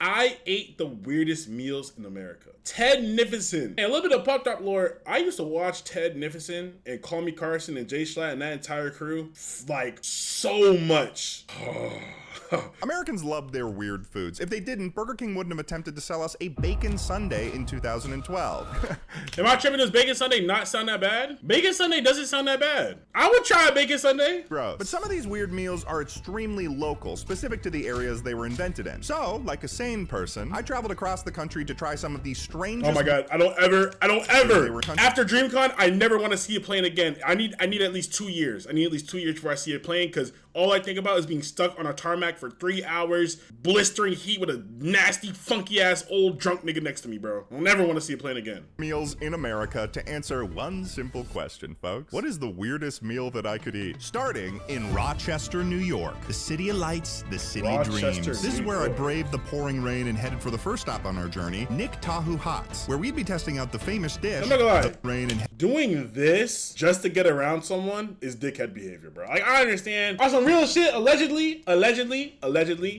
I ate the weirdest meals in America. Ted Niffinson. And a little bit of Pop Top lore. I used to watch Ted Niffinson and Call Me Carson and Jay Schlatt and that entire crew like so much. Americans love their weird foods. If they didn't, Burger King wouldn't have attempted to sell us a bacon sundae in 2012. Am I tripping? Does bacon sundae not sound that bad? Bacon sundae doesn't sound that bad. I would try a bacon sundae. Gross. But some of these weird meals are extremely local, specific to the areas they were invented in. So, like a sane person, I traveled across the country to try some of these strangest— Oh my God, I don't ever. After DreamCon, I never want to see a plane again. I need at least 2 years. I need at least 2 years before I see a plane, because all I think about is being stuck on a tarmac for 3 hours, blistering heat with a nasty, funky ass old drunk nigga next to me, bro. I'll never want to see a plane again. Meals in America to answer one simple question, folks. What is the weirdest meal that I could eat? Starting in Rochester, New York. The city of lights, the city of dreams. This is where I braved the pouring rain and headed for the first stop on our journey, Nick Tahu Hots, where we'd be testing out the famous dish. I'm not gonna lie. Rain and doing this just to get around someone is dickhead behavior, bro. Like, I understand. On some real shit, allegedly,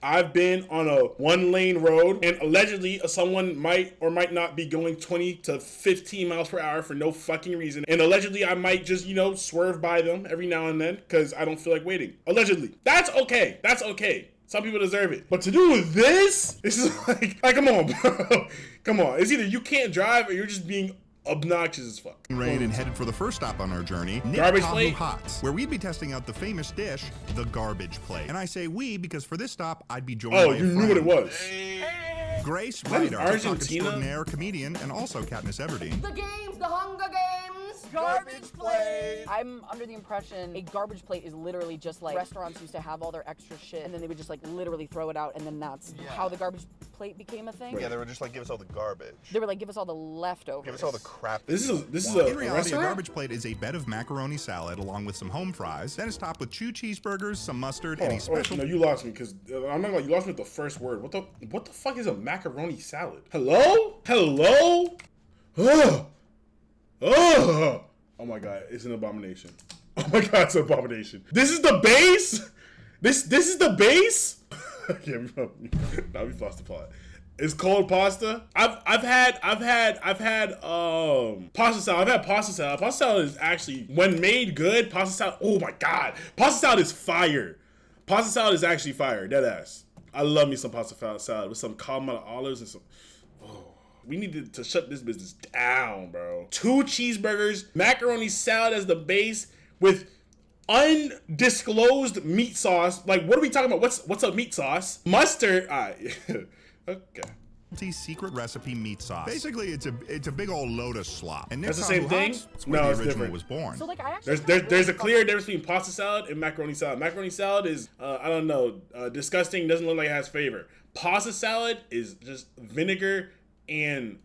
I've been on a 1-lane road, and allegedly someone might or might not be going 20 to 15 miles per hour for no fucking reason. And allegedly I might just, swerve by them every now and then because I don't feel like waiting. Allegedly. That's okay. That's okay. Some people deserve it. But to do this is like come on, bro. Come on. It's either you can't drive or you're just being obnoxious as fuck. Rain and headed for the first stop on our journey, Nick Garbage Tahu plate? Hots, where we'd be testing out the famous dish, the garbage plate. And I say we because for this stop, I'd be joined by Oh, you knew what it was. Grace That is Ryder, Argentina? TikTok extraordinaire, comedian, and also Katniss Everdeen. The games, the Hunger Games, garbage plate. I'm under the impression a garbage plate is literally just like restaurants used to have all their extra shit and then they would just like literally throw it out, and then that's how the garbage plate became a thing. Yeah, they were just like, give us all the garbage. They were like, give us all the leftovers. Give us all the crap. This is In a reality, a restaurant? garbage plate is a bed of macaroni salad along with some home fries. Then it's topped with 2 cheeseburgers, some mustard, and a special— No, you lost me because I'm not gonna. You lost me with the first word. What the fuck is a macaroni salad? Hello? Ugh. Oh my God, it's an abomination. Oh my God, it's an abomination. This is the base. This is the base. Yeah, now we lost the plot. It's called pasta. I've had pasta salad. I've had pasta salad. Pasta salad is actually, when made good, pasta salad. Oh my God, pasta salad is fire. Pasta salad is actually fire. Dead ass. I love me some pasta salad with some caramel olives and some. Oh, we need to shut this business down, bro. 2 cheeseburgers, macaroni salad as the base with undisclosed meat sauce. Like, what are we talking about? What's a meat sauce? Mustard. Okay. secret recipe meat sauce. Basically, it's a big old load of slop. And That's the same thing? It's where No, the it's original different. was born. So like I actually There's a clear difference between pasta salad and macaroni salad. Macaroni salad is I don't know, disgusting. Doesn't look like it has flavor. Pasta salad is just vinegar and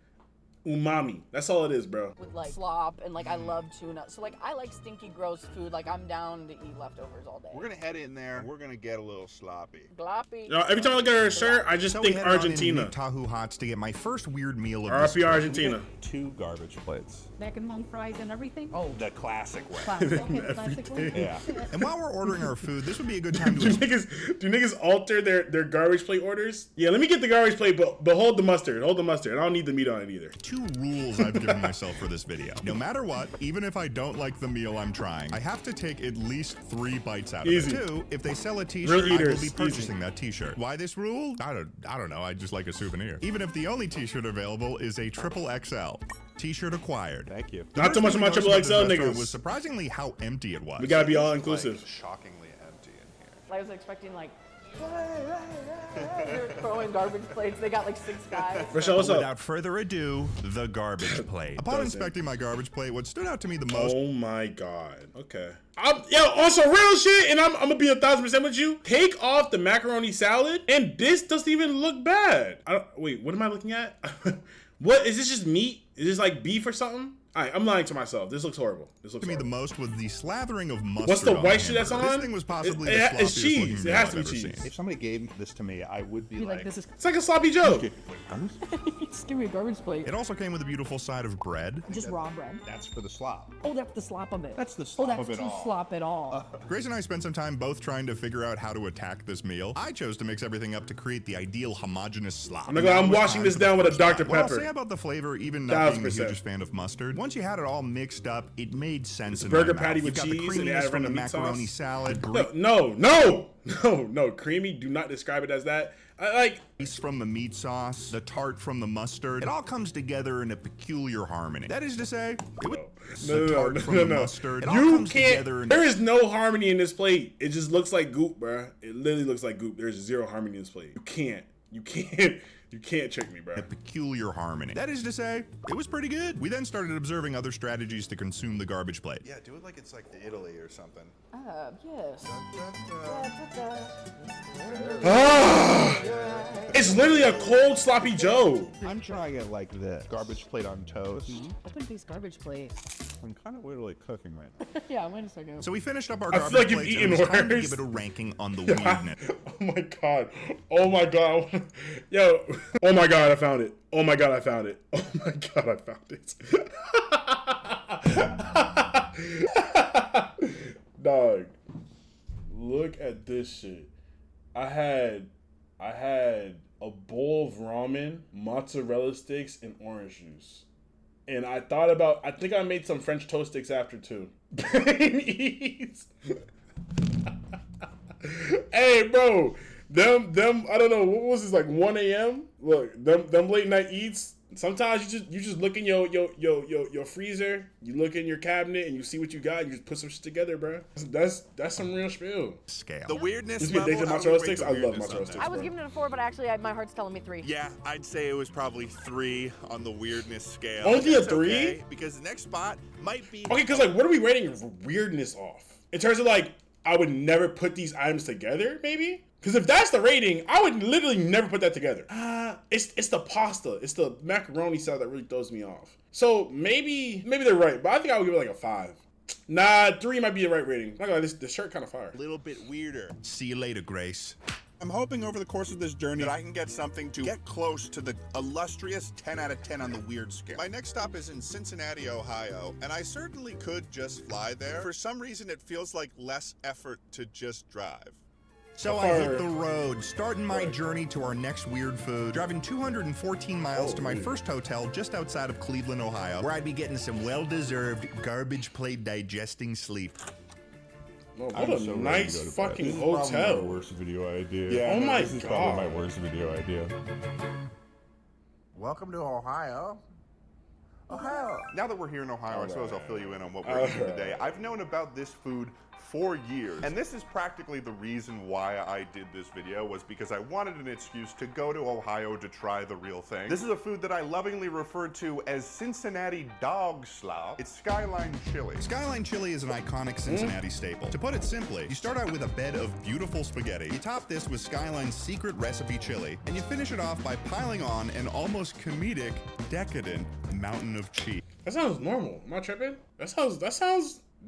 umami. That's all it is, bro. with like slop and like I love tuna. So like I like stinky gross food. Like I'm down to eat leftovers all day. We're gonna head in there. We're gonna get a little sloppy. Gloppy. Every time I look at her shirt, I just So think we headed on in Argentina. Nick Tahu Hots to get my first weird meal of RP this trip. Argentina. 2 garbage plates. Mac and home fries and everything? Oh, the classic way. Classic. Okay, the classic one. Yeah. And while we're ordering our food, this would be a good time Do to niggas alter their garbage plate orders? Yeah, let me get the garbage plate, but hold the mustard. Hold the mustard. I don't need the meat on it either. 2 rules I've given myself for this video. No matter what, even if I don't like the meal I'm trying, I have to take at least 3 bites out of Easy. it. 2, if they sell a Real t-shirt, I will eaters, be easy. purchasing that t-shirt. Why this rule? I don't know. I just like a souvenir. Even if the only t-shirt available is a triple XL. T-shirt acquired. Thank you. The Not first too much thing of my I noticed triple about this XL restaurant niggas. was surprisingly how empty it was. We gotta be all inclusive. Like, shockingly empty in here. I was expecting like they're throwing garbage plates. They got like 6 guys. Rochelle, what's up? Without further ado, the garbage plate. Upon Doesn't. inspecting my garbage plate, what stood out to me the most— Oh my God. Okay. On some real shit, and I'm gonna be 1000% with you. Take off the macaroni salad, and this doesn't even look bad. Wait, what am I looking at? What is this? Just meat? Is this like beef or something? Alright, I'm lying to myself. This looks horrible. This looks to me the horrible. most was the slathering of mustard. What's the on white shit that's hamburger. on? This thing was possibly It's the sloppiest cheese. looking It meal has I've to be ever cheese. seen. If somebody gave this to me, I would be Be like, this is It's like a sloppy Joe. just give me a garbage plate. It also came with a beautiful side of bread. Just raw bread. that's for the slop. Oh, that's the slop of it. That's the Oh, slop that's of it too all. slop at all. Grace and I spent some time both trying to figure out how to attack this meal. I chose to mix everything up to create the ideal homogeneous slop. I'm not gonna- I'm washing this down with a Dr. What I'll Pepper. say about the flavor, even not being the 1000%. hugest fan of mustard, once you had it all mixed up, it made sense. In burger my patty mouth. with You've got cheese the and creaminess add from the random meat macaroni sauce. salad, No, creamy. Do not describe it as that. grease from the meat sauce, the tart from the mustard. It all comes together in a peculiar harmony. That is to say, it was the tart from the mustard. It all You comes can't. together in There is no harmony in this plate. It just looks like goop, bruh. It literally looks like goop. There's zero harmony in this plate. You can't trick me, bruh. a peculiar harmony. That is to say, it was pretty good. We then started observing other strategies to consume the garbage plate. Yeah, do it like it's like Italy or something. Yes. It's literally a cold sloppy Joe. I'm trying it like this. Garbage plate on toast. Open these garbage plate. I'm kind of weirdly cooking right now. Yeah, wait a second. So we finished up our I garbage feel like you've plates, eaten and it was time to worse. give it a ranking on the weirdness. Oh my god. Yo. Oh my god, I found it. Oh my god, I found it. Oh my god, I found it. Dog. Look at this shit. I had a bowl of ramen, mozzarella sticks, and orange juice. And I think I made some French toast sticks after too. Brain eats. Hey, bro. Them, I don't know, what was this, like 1 a.m.? Look, them late night eats. Sometimes you just look in your freezer, you look in your cabinet, and you see what you got, and you just put some shit together, bro. That's some real spill. Scale. The weirdness Just be level, addicted to how do we mozzarella rate sticks? the I love weirdness mozzarella on sticks. that? I was giving it a 4, but actually my heart's telling me 3. Yeah, I'd say it was probably 3 on the weirdness scale. Only a That's 3? okay, because the next spot might be... Okay, because, like, what are we rating weirdness off? In terms of, like, I would never put these items together, maybe? Because if that's the rating, I would literally never put that together. It's the pasta. It's the macaroni salad that really throws me off. So maybe they're right, but I think I would give it like a 5. Nah, 3 might be the right rating. Not gonna lie, this shirt kind of fire. A little bit weirder. See you later, Grace. I'm hoping over the course of this journey that I can get something to get close to the illustrious 10 out of 10 on the weird scale. My next stop is in Cincinnati, Ohio, and I certainly could just fly there. For some reason, it feels like less effort to just drive. So I hit the road, starting my journey to our next weird food, driving 214 miles to my first hotel just outside of Cleveland, Ohio, where I'd be getting some well-deserved garbage plate digesting sleep. Oh, what a nice fucking hotel. Worst video idea. Yeah. Oh my This is probably God. my worst video idea. Welcome to Ohio. Ohio. Now that we're here in Ohio, I suppose I'll fill you in on what we're eating today. I've known about this food for years, and this is practically the reason why I did this video, was because I wanted an excuse to go to Ohio to try the real thing. This is a food that I lovingly refer to as Cincinnati dog slop. It's Skyline chili. Skyline chili is an iconic Cincinnati staple. To put it simply, you start out with a bed of beautiful spaghetti, you top this with Skyline's secret recipe chili, and you finish it off by piling on an almost comedic, decadent mountain of cheese. That sounds normal. Am I tripping?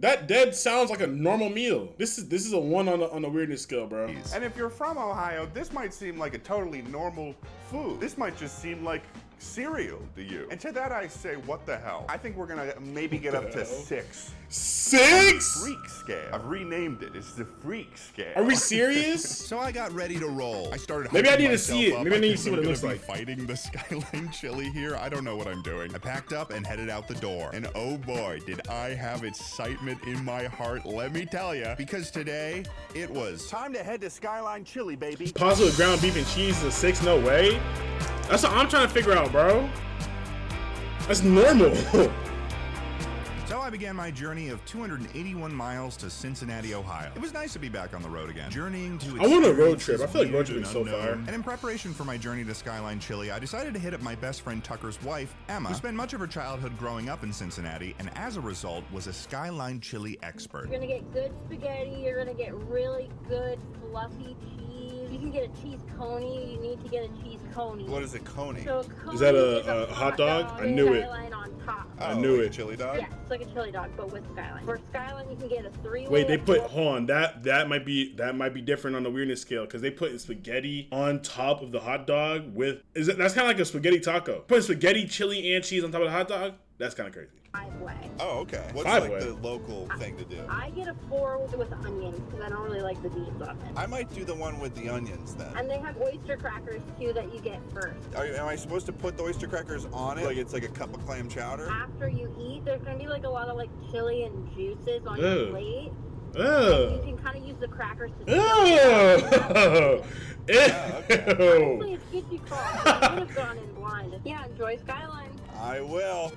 That dead sounds like a normal meal. This is a 1 on the weirdness scale, bro. And if you're from Ohio, this might seem like a totally normal food. This might just seem like cereal to you. And to that I say, what the hell? I think we're gonna maybe get up to 6. 6? Freak scale. I've renamed it. It's the freak scale. Are we serious? So I got ready to roll. I started Maybe I hyping need to myself see it. up. Maybe I need to think see what I'm it looks gonna be like. Fighting the Skyline chili here. I don't know what I'm doing. I packed up and headed out the door. And oh boy, did I have excitement in my heart, let me tell you. Because today, it was Time to head to Skyline Chili, baby. Pasta with ground beef and cheese is a 6? No way. That's what I'm trying to figure out, bro. That's normal. So I began my journey of 281 miles to Cincinnati, Ohio. It was nice to be back on the road again, journeying to I want a road experiences trip. I feel like road weird trip and is so unknown. far. And in preparation for my journey to Skyline Chili, I decided to hit up my best friend Tucker's wife, Emma, who spent much of her childhood growing up in Cincinnati, and as a result, was a Skyline Chili expert. You're gonna get good spaghetti, you're gonna get really good fluffy cheese, You can get a cheese coney. You need to get a cheese coney. What is a coney? So a coney Is that a hot dog? I knew it. Skyline on top. I knew like it. A chili dog? Yeah, it's like a chili dog, but with Skyline. For Skyline, you can get a 3-way. Wait, they put, hold on, that might be different on the weirdness scale because they put spaghetti on top of the hot dog with, that's kind of like a spaghetti taco. Put spaghetti, chili, and cheese on top of the hot dog. That's kind of crazy. 5-way. Oh, okay. What's Five-way. like the local thing to do? I get a 4 with onions because I don't really like the beans on it. I might do the one with the onions then. And they have oyster crackers too that you get first. Am I supposed to put the oyster crackers on it? Like it's like a cup of clam chowder? After you eat, there's gonna be like a lot of like chili and juices on your plate. Ugh. You can kind of use the crackers to. Ew. Honestly, it's good you called. I would have gone in blind. Yeah, enjoy Skyline. I will.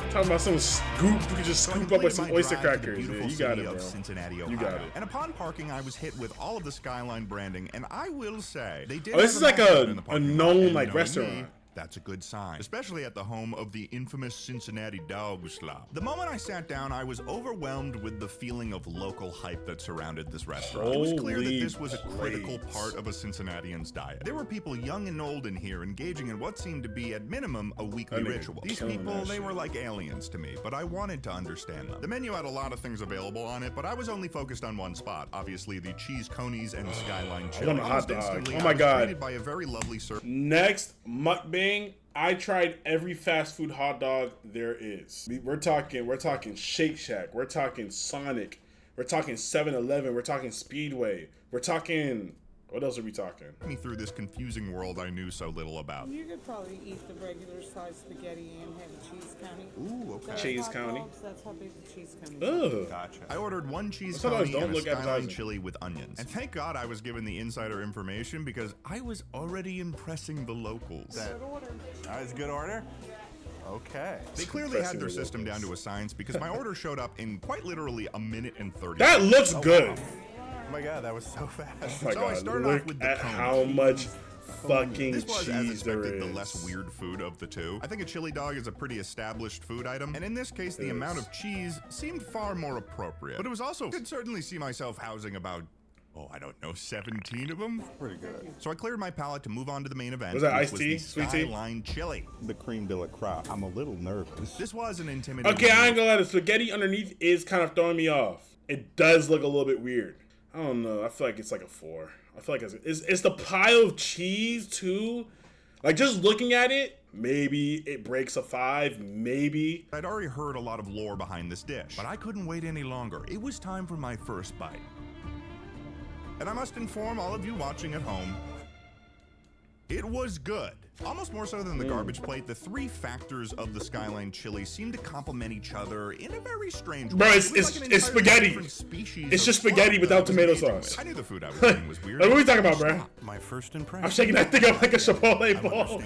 Talking about some scoop, you could just scoop up with some oyster crackers. Yeah, you got it, bro. Cincinnati, Ohio. You got it. And upon parking, I was hit with all of the Skyline branding, and I will say they did. Oh, this is like a known like restaurant. That's a good sign, especially at the home of the infamous Cincinnati dog slop. The moment I sat down, I was overwhelmed with the feeling of local hype that surrounded this restaurant. It was clear that this was a critical part of a Cincinnatian's diet. There were people young and old in here engaging in what seemed to be, at minimum, a weekly ritual. These people, they were like aliens to me, but I wanted to understand them. The menu had a lot of things available on it, but I was only focused on one spot, obviously the cheese conies and Skyline chili. I want a hot dog. Oh my God. Treated by a very lovely server. Next mukbang. I tried every fast food hot dog there is. We're talking Shake Shack. We're talking Sonic. We're talking 7-Eleven. We're talking Speedway. We're talking, what else are we talking? Me through this confusing world I knew so little about. You could probably eat the regular size spaghetti and have a cheese county. Ooh, okay. Cheese county. Dogs, that's how big the cheese county is. Ugh. Gotcha. I ordered one cheese Some of those coney don't and a look Skyline appetizing. chili with onions. And thank God I was given the insider information because I was already impressing the locals. That is good order. Okay. They clearly had their system down to a science because my order showed up in quite literally a minute and 30 That looks good. Wow. Oh my God, that was so fast. Oh my So I God, started off look with the at cone. how much fucking This was, as cheese there expected, is. the less weird food of the two. I think a chili dog is a pretty established food item, and in this case, the amount of cheese seemed far more appropriate. But it was also, I could certainly see myself housing about, I don't know, 17 of them? Pretty good. So I cleared my palate to move on to the main event. Was that which iced tea? the Sweet tea? Skyline chili. The cream de la crop. I'm a little nervous. This was an intimidating. Okay, I ain't gonna lie, the spaghetti underneath is kind of throwing me off. It does look a little bit weird. I don't know. I feel like it's like a 4. I feel like it's the pile of cheese too. Like just looking at it, maybe it breaks a 5, maybe. I'd already heard a lot of lore behind this dish, but I couldn't wait any longer. It was time for my first bite. And I must inform all of you watching at home, it was good. Almost more so than the garbage plate, the 3 factors of the Skyline chili seem to complement each other in a very strange way. Bro, It was like an it's entirely spaghetti. different species It's of just spaghetti slop without that I was tomato engaging sauce. with. I knew the food I was eating was weird. Like, what are we talking about, bro? My first impression. I'm shaking that thing up like a Chipotle ball.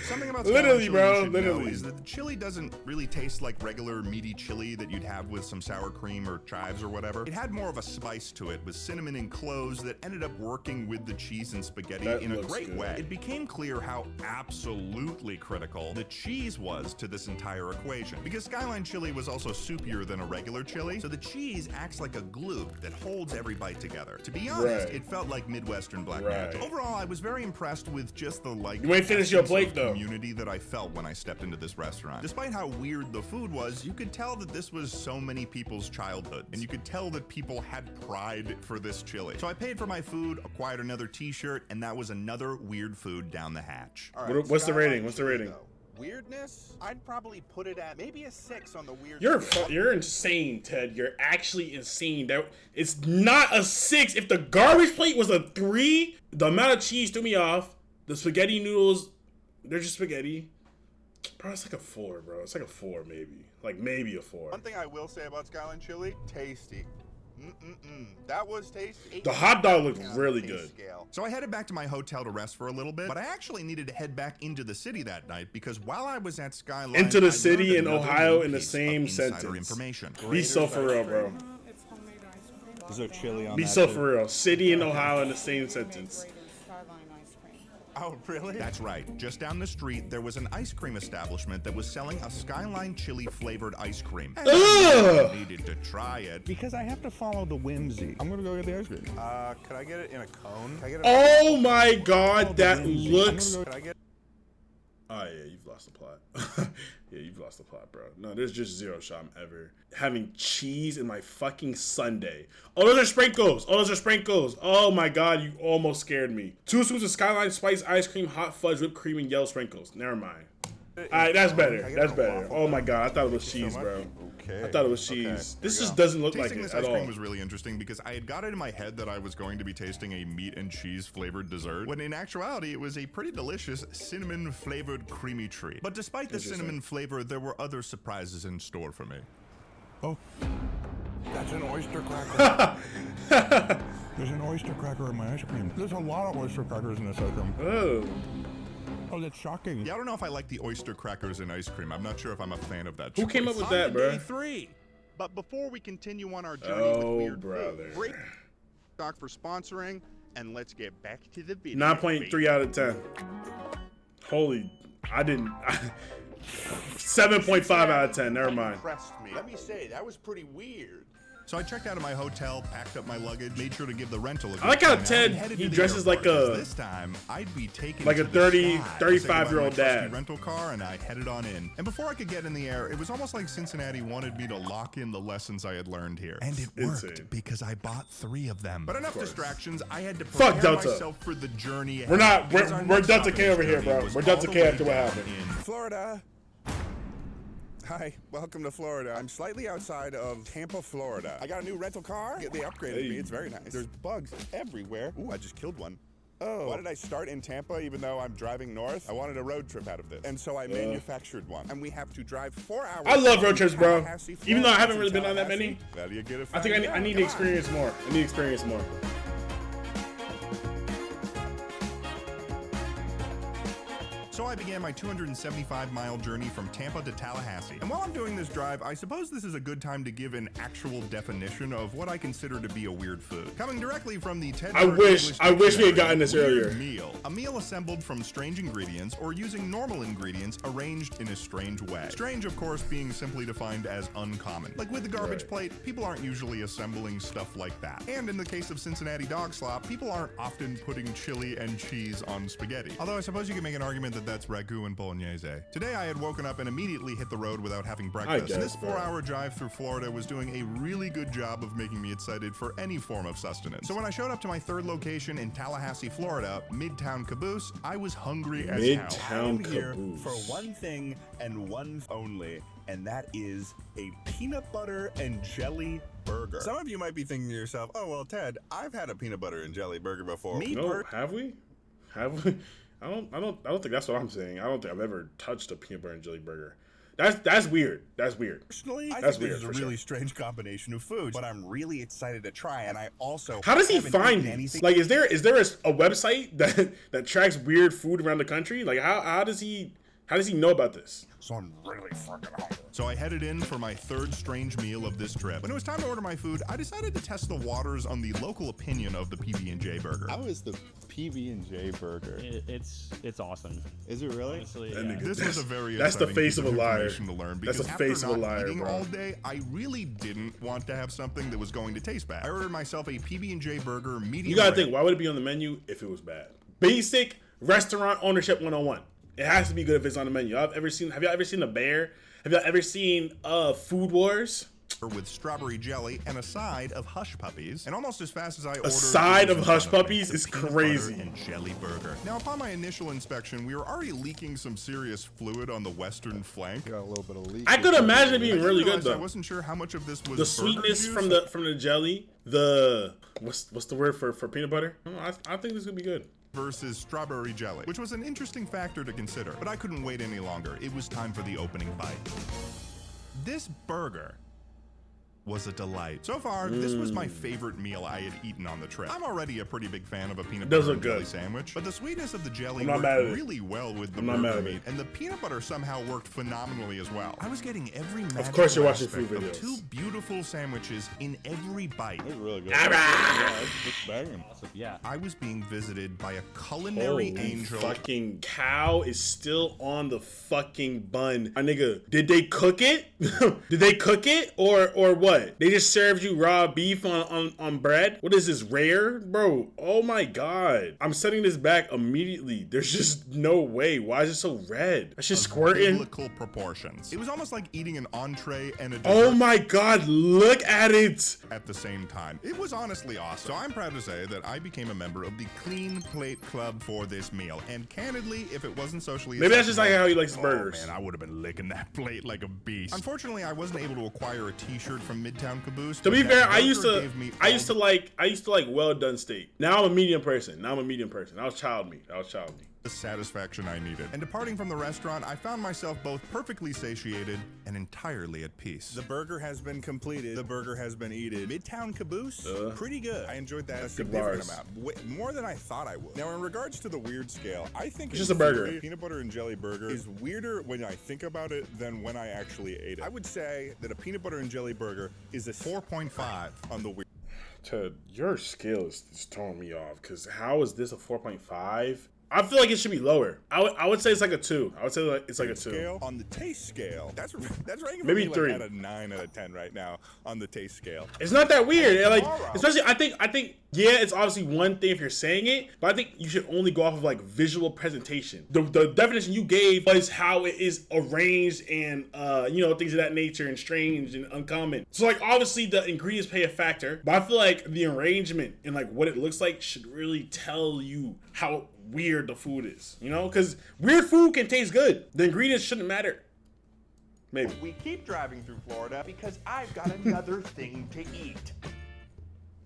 Something about Literally, Skyline bro, chili you should know literally. is that the chili doesn't really taste like regular meaty chili that you'd have with some sour cream or chives or whatever. It had more of a spice to it with cinnamon and cloves that ended up working with the cheese and spaghetti That in a looks great good. way. It became clear how absolutely critical the cheese was to this entire equation. Because Skyline chili was also soupier than a regular chili, so the cheese acts like a glue that holds every bite together. To be honest, Right. it felt like Midwestern black Right. magic. Overall, I was very impressed with just the You ain't finished your essence plate, of though. community that I felt when I stepped into this restaurant. Despite how weird the food was, you could tell that this was so many people's childhood, and you could tell that people had pride for this chili. So I paid for my food, acquired another t-shirt, and that was another weird food down the hatch. All right, What's the Skyline rating? What's the chili, rating? though. Weirdness? I'd probably put it at maybe a 6 on the weird. You're insane, Ted. You're actually insane. That it's not a 6. If the garbage plate was a 3, the amount of cheese threw me off. The spaghetti noodles, they're just spaghetti. Bro, it's like a 4, bro. It's like a 4, maybe. Like maybe a 4. One thing I will say about Skyline chili, tasty. That was tasty. The hot dog looked Yeah, really taste good. scale. So I headed back to my hotel to rest for a little bit, but I actually needed to head back into the city that night because while I was at Skyline, Into the I city learned in another Ohio new in the piece of same insider sentence. information. Be so for real, bro. It's homemade ice cream. Is there chili on Be that so too? for real. City and Ohio in the same sentence. Great Skyline ice cream. Oh, really? That's right. Just down the street, there was an ice cream establishment that was selling a Skyline chili flavored ice cream. And I needed to try it. Because I have to follow the whimsy. I'm gonna go get the ice cream. Could I get it in a cone? Can I get it Oh my god, that looks... Could I get Oh yeah, you've lost the plot. Yeah, you've lost the plot, bro. No, there's just zero shot I'm ever having cheese in my fucking sundae. Oh, those are sprinkles. Oh, those are sprinkles. Oh my god, you almost scared me. 2 scoops of Skyline spice ice cream, hot fudge, whipped cream, and yellow sprinkles. Never mind. Alright, that's better. That's better. Oh my god, I thought it was cheese, bro. Okay. I thought it was cheese. This just doesn't look like Tasting it this at ice cream all. was really interesting because I had got it in my head that I was going to be tasting a meat and cheese flavored dessert, when in actuality it was a pretty delicious cinnamon flavored creamy treat. But despite the cinnamon flavor, there were other surprises in store for me. Oh, that's an oyster cracker. There's an oyster cracker in my ice cream. There's a lot of oyster crackers in this ice cream. Oh. Oh, that's shocking. Yeah, I don't know if I like the oyster crackers in ice cream. I'm not sure if I'm a fan of that. Who came up with that, bro? Day 3. But before we continue on our journey with weird food, break stock for sponsoring, and let's get back to the video. 9.3 out of 10. Holy, I didn't. 7.5 out of 10. Never mind. impressed me? Let me say, that was pretty weird. So I checked out of my hotel, packed up my luggage, made sure to give the rental a good I like how clean out, Ted, and headed he to the dresses like airport, a- 'cause this time I'd be taking like to a the 30, sky. 35-year-old I said goodbye to my trusty dad. rental car, and I headed on in. And before I could get in the air, it was almost like Cincinnati wanted me to lock in the lessons I had learned here. And it worked, Insane. because I bought 3 of them. But enough distractions, I had to Fuck prepare Delta. myself for the journey ahead. We're not. Because our We're next Delta stop K in over this here, journey bro. was We're all Delta the K way after what down happened. in Florida. Hi, welcome to Florida. I'm slightly outside of Tampa, Florida. I got a new rental car. They upgraded me. It's very nice. There's bugs everywhere. Ooh, I just killed one. Oh. Why did I start in Tampa even though I'm driving north? I wanted a road trip out of this. And so I manufactured one. And we have to drive 4 hours. I love road trips, bro. Tallahassee, Even though I haven't Florida, really been on that many. Tallahassee. Well, you get it. I think I need to experience more. I need to experience more. So I began my 275-mile journey from Tampa to Tallahassee. And while I'm doing this drive, I suppose this is a good time to give an actual definition of what I consider to be a weird food. Coming directly from the Ted I wish we had gotten this Weird earlier. Meal. A meal assembled from strange ingredients or using normal ingredients arranged in a strange way. Strange, of course, being simply defined as uncommon. Like with the garbage plate, people aren't usually assembling stuff like that. And in the case of Cincinnati dog slop, people aren't often putting chili and cheese on spaghetti. Although I suppose you can make an argument that that's ragu and bolognese. Today I had woken up and immediately hit the road without having breakfast. And this 4-hour drive through Florida was doing a really good job of making me excited for any form of sustenance. So when I showed up to my 3rd location in Tallahassee, Florida, Midtown Caboose, I was hungry as hell. Midtown I'm here Caboose. for one thing and one only, and that is a peanut butter and jelly burger. Some of you might be thinking to yourself, oh, well, Ted, I've had a peanut butter and jelly burger before. No, have we? Have we? I don't think that's what I'm saying. I don't think I've ever touched a peanut butter and jelly burger. That's weird. That's weird. Personally, I That's think weird this is for a really sure. strange combination of foods, but I'm really excited to try. And I also How does he haven't find eaten these? anything. Like, is there a website that tracks weird food around the country? Like, how does he know about this? So I'm really fucking hungry. So I headed in for my 3rd strange meal of this trip. When it was time to order my food, I decided to test the waters on the local opinion of the PB&J burger. How is the PB&J burger? It's awesome. Is it really? Honestly, That yeah. nigga- This was a very That's the exciting face piece of a liar. information to learn That's because the after face of a not liar, eating bro. all day, I really didn't want to have something that was going to taste bad. I ordered myself a PB&J burger, medium You gotta rare. think, why would it be on the menu if it was bad? Basic restaurant ownership 101. It has to be good if it's on the menu. Have y'all ever seen The Bear? Have y'all ever seen Food Wars? with strawberry jelly and a side of hush puppies. And almost as fast as I ordered, A side it was of in hush front of me, puppies the is peanut crazy. butter and jelly burger. Now, upon my initial inspection, we were already leaking some serious fluid on the western flank. Got a little bit of leak. I could imagine it being I really good realized I though. wasn't sure how much of this was The burger sweetness juice. from the jelly, the what's the word for peanut butter? I think this is gonna be good. Versus strawberry jelly, which was an interesting factor to consider. But I couldn't wait any longer. It was time for the opening bite. This burger was a delight. So far, this was my favorite meal I had eaten on the trip. I'm already a pretty big fan of a peanut butter and jelly sandwich, but the sweetness of the jelly worked really well with the burger meat, and the peanut butter somehow worked phenomenally as well. I was getting every magical aspect of two beautiful sandwiches in every bite. That's really good. Yeah. I was being visited by a culinary angel. Fucking cow is still on the fucking bun. My nigga, did they cook it? Did they cook it or what? They just served you raw beef on bread? What is this, rare? Bro, oh my god. I'm setting this back immediately. There's just no way. Why is it so red? That shit's squirting. Biblical proportions. It was almost like eating an entree and a dessert. Oh my god, look at it. At the same time. It was honestly awesome. So I'm proud to say that I became a member of the Clean Plate Club for this meal. And candidly, if it wasn't socially maybe that's just like how he likes his burgers. Man, I would have been licking that plate like a beast. Unfortunately, I wasn't able to acquire a t-shirt from Midtown Caboose. To be fair, I used to like well done steak. Now I'm a medium person. That was child meat. The satisfaction I needed. And departing from the restaurant, I found myself both perfectly satiated and entirely at peace. The burger has been completed. The burger has been eaten. Midtown Caboose, pretty good. I enjoyed that a significant amount. More than I thought I would. Now, in regards to the weird scale, I think it's just a burger. Peanut butter and jelly burger is weirder when I think about it than when I actually ate it. I would say that a peanut butter and jelly burger is a 4.5 on the weird. Ted, your scale is throwing me off, because how is this a 4.5? I feel like it should be lower. I would say it's like a 2. I would say it's like a 2. Scale, on the taste scale, that's ranking maybe for me 3 like at a 9 out of 10 right now on the taste scale. It's not that weird. Like, especially I think yeah, it's obviously one thing if you're saying it, but I think you should only go off of like visual presentation. The definition you gave was how it is arranged and things of that nature and strange and uncommon. So like obviously the ingredients play a factor, but I feel like the arrangement and like what it looks like should really tell you how weird the food is, because weird food can taste good. The ingredients shouldn't matter. Maybe. We keep driving through Florida because I've got another thing to eat.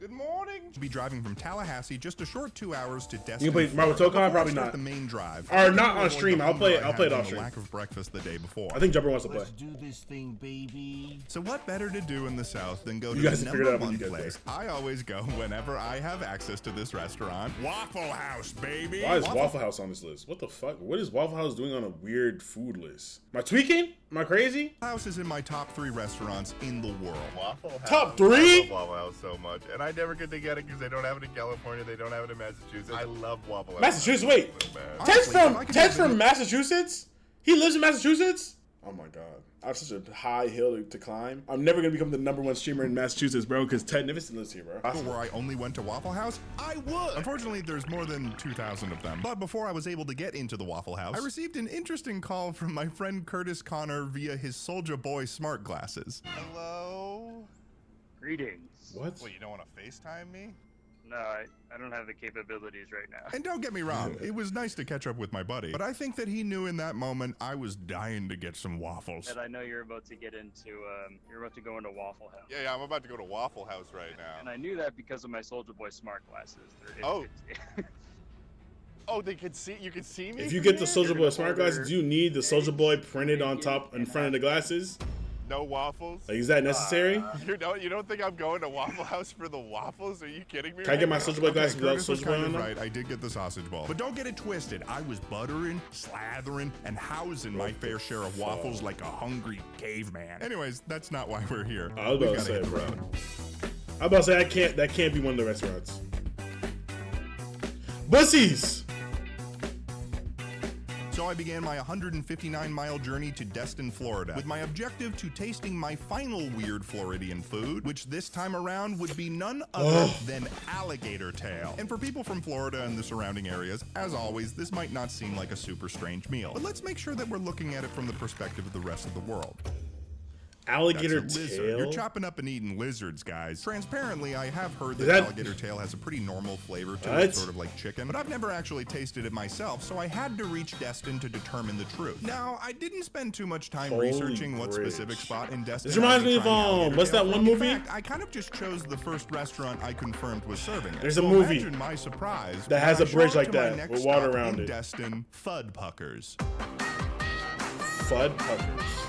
Good morning. To be driving from Tallahassee just a short 2 hours to Destin. You can play Marvel Tokon? Probably not. The main drive. Or not on stream. I'll play it off stream. Lack of breakfast the day before. I think Jumper wants to play. Let's do this thing, baby. So what better to do in the South than go to the number one place I always go whenever I have access to this restaurant? Waffle House, baby. Why is Waffle House on this list? What the fuck? What is Waffle House doing on a weird food list? Am I tweaking? Am I crazy? House is in my top 3 restaurants in the world. Waffle House. Top 3? I love Waffle House so much, and I never get to get it because they don't have it in California. They don't have it in Massachusetts. I love Waffle House. Massachusetts. Wait, Ted's from Massachusetts. He lives in Massachusetts. Oh my god, I have such a high hill to climb. I'm never gonna become the #1 streamer in Massachusetts, bro, because Ted Nivison lives here, bro. Where I only went to Waffle House, I would. Unfortunately, there's more than 2,000 of them. But before I was able to get into the Waffle House, I received an interesting call from my friend Curtis Connor via his Soulja Boy smart glasses. Hello? Greetings. What? Well, you don't want to FaceTime me? No, I don't have the capabilities right now. And don't get me wrong, it was nice to catch up with my buddy, but I think that he knew in that moment I was dying to get some waffles. And I know you're about to get into, you're about to go into Waffle House. Yeah, I'm about to go to Waffle House right now. And I knew that because of my Soulja Boy smart glasses. Oh, they could see. You can see me. If you get the Soulja Boy smart glasses, do you need the Soulja Boy printed on top in front of the glasses? No waffles? Like, is that necessary? You don't think I'm going to Waffle House for the waffles? Are you kidding me? Can I get my Soulja Boy glasses without Soulja Boy on them? Right, I did get the sausage ball. But don't get it twisted. I was buttering, slathering, and housing my fair share of waffles like a hungry caveman. Anyways, that's not why we're here. I was about to say, bro. I was about to say, that can't be one of the restaurants. Bussies! So I began my 159-mile journey to Destin, Florida, with my objective to tasting my final weird Floridian food, which this time around would be none other than alligator tail. And for people from Florida and the surrounding areas, as always, this might not seem like a super strange meal, but let's make sure that we're looking at it from the perspective of the rest of the world. Alligator tail? You're chopping up and eating lizards, guys. Transparently, I have heard that alligator tail has a pretty normal flavor to it, sort of like chicken, but I've never actually tasted it myself, so I had to reach Destin to determine the truth. Now, I didn't spend too much time researching what specific spot in Destin. This reminds me of what's that one movie? In fact, I kind of just chose the first restaurant I confirmed was serving it. There's a movie imagine my surprise that has a bridge like that with water around it. Destin, Fuddpuckers. Fuddpuckers.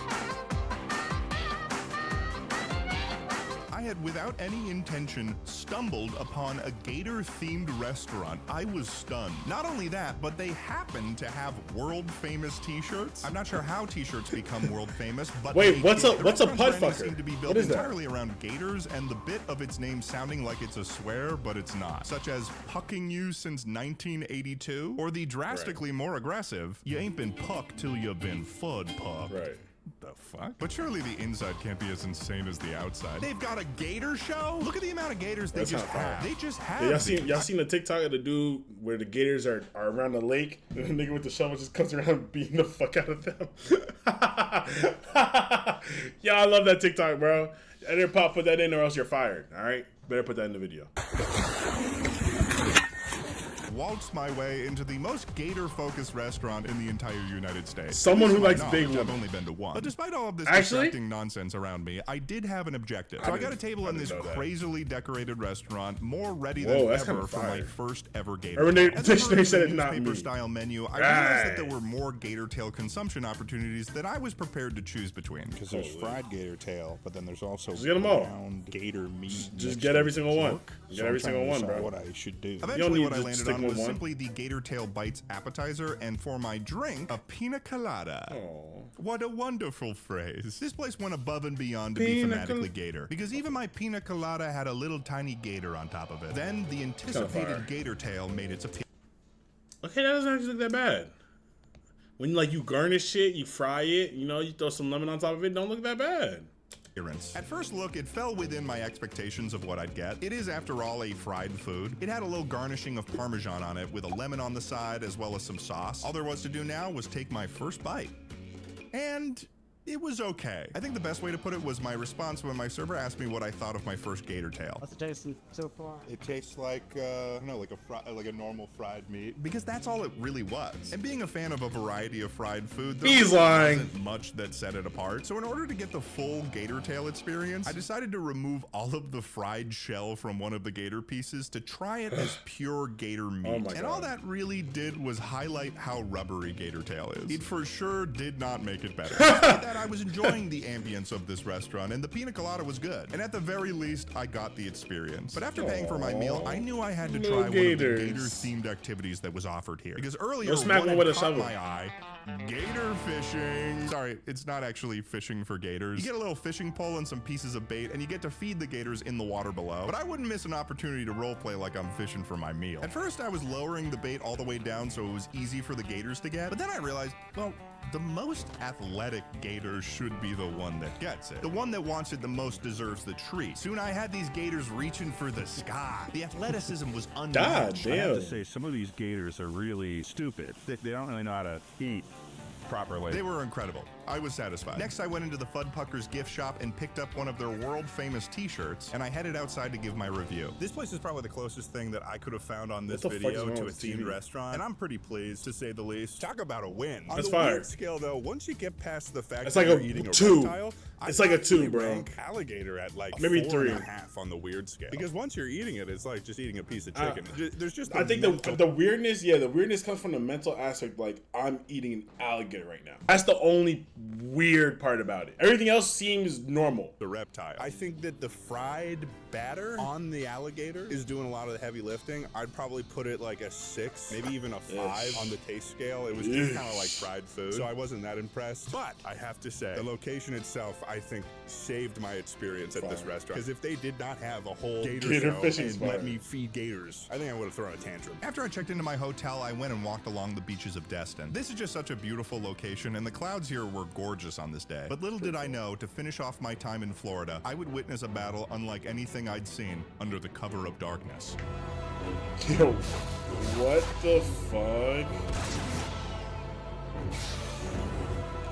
had, without any intention, stumbled upon a gator-themed restaurant. I was stunned. Not only that, but they happened to have world-famous t-shirts. I'm not sure how t-shirts become world-famous, but wait, what's a restaurant's pud branding fucker? seemed to be What built is that? entirely around gators, and the bit of its name sounding like it's a swear, but it's not. Such as pucking you since 1982, or the drastically more aggressive, you ain't been pucked till you've been fud pucked. Right. The fuck? But surely the inside can't be as insane as the outside. They've got a gator show? Look at the amount of gators they just have. They just have. Yeah, y'all seen the TikTok of the dude where the gators are around the lake and the nigga with the shovel just comes around beating the fuck out of them? Yeah, I love that TikTok, bro. Editor Pop, put that in or else you're fired. All right, better put that in the video. Waltzed my way into the most gator-focused restaurant in the entire United States. Someone who likes big big I've women. only been to one. But despite all of this Actually? distracting nonsense around me, I did have an objective. So I got a table in this crazily decorated restaurant, more ready than Whoa, that's ever kinda for my fire. first ever gator. Remember they- As I they perused said the it, not me. newspaper-style menu, I realized that there were more gator tail consumption opportunities that I was prepared to choose between. Because there's fried gator tail, but then there's also Just get 'em all. ground gator meat. Just mixed get every with single one. pork. Get So every I'm trying single to one, decide bro. what I should do. Eventually, need what I to landed stick on with was one. simply the gator tail bites appetizer, and for my drink, a pina colada. What a wonderful phrase. This place went above and beyond to be Pina thematically gator, because even my pina colada had a little tiny gator on top of it. Then the fire. anticipated gator tail made its appearance. Okay, that doesn't actually look that bad. When like you garnish shit, you fry it, you know, you throw some lemon on top of it, don't look that bad. At first look, it fell within my expectations of what I'd get. It is, after all, a fried food. It had a little garnishing of Parmesan on it with a lemon on the side as well as some sauce. All there was to do now was take my first bite. And it was okay. I think the best way to put it was my response when my server asked me what I thought of my first gator tail. What's it tasting so far? It tastes like, I don't know, like a normal fried meat. Because that's all it really was. And being a fan of a variety of fried food, there He's really lying. wasn't much that set it apart. So in order to get the full gator tail experience, I decided to remove all of the fried shell from one of the gator pieces to try it as pure gator meat. my And all God. that really did was highlight how rubbery gator tail is. It for sure did not make it better. Despite that, I was enjoying the ambience of this restaurant, and the pina colada was good. And at the very least, I got the experience. But after paying for my meal, I knew I had to Little try one of the gators. gator-themed activities that was offered here. Because earlier, Go smack one one had with a caught shovel. my eye. Gator fishing. Sorry, it's not actually fishing for gators. You get a little fishing pole and some pieces of bait, and you get to feed the gators in the water below. But I wouldn't miss an opportunity to roleplay like I'm fishing for my meal. At first, I was lowering the bait all the way down so it was easy for the gators to get. But then I realized, well, the most athletic gator should be the one that gets it. The one that wants it the most deserves the treat. Soon I had these gators reaching for the sky. The athleticism was unmatched. God I have damn. to say, some of these gators are really stupid. They don't really know how to eat properly. They were incredible. I was satisfied. Next, I went into the Fudpuckers gift shop and picked up one of their world-famous t-shirts, and I headed outside to give my review. This place is probably the closest thing that I could have found on this What the fuck is video wrong to a with themed TV? restaurant, and I'm pretty pleased, to say the least. Talk about a win. On That's the fire. weird scale, though, once you get past the fact It's that like you're a eating a 2. reptile, It's like a 2, actually bro. rank alligator at like Maybe 4.5 on the weird scale. Because once you're eating it, it's like just eating a piece of chicken. There's just I think the weirdness, the weirdness comes from the mental aspect. Like, I'm eating an alligator right now. That's the only weird part about it. Everything else seems normal. the reptile. I think that the fried batter on the alligator is doing a lot of the heavy lifting. I'd probably put it like a 6, maybe even a 5 on the taste scale. It was just kind of like fried food, so I wasn't that impressed. But I have to say, the location itself, I think, saved my experience at this restaurant. Because if they did not have a whole gator show fishing and spot. let me feed gators, I think I would have thrown a tantrum. After I checked into my hotel, I went and walked along the beaches of Destin. This is just such a beautiful location, and the clouds here were gorgeous on this day. But little did I know, to finish off my time in Florida, I would witness a battle unlike anything I'd seen under the cover of darkness. Yo, what the fuck?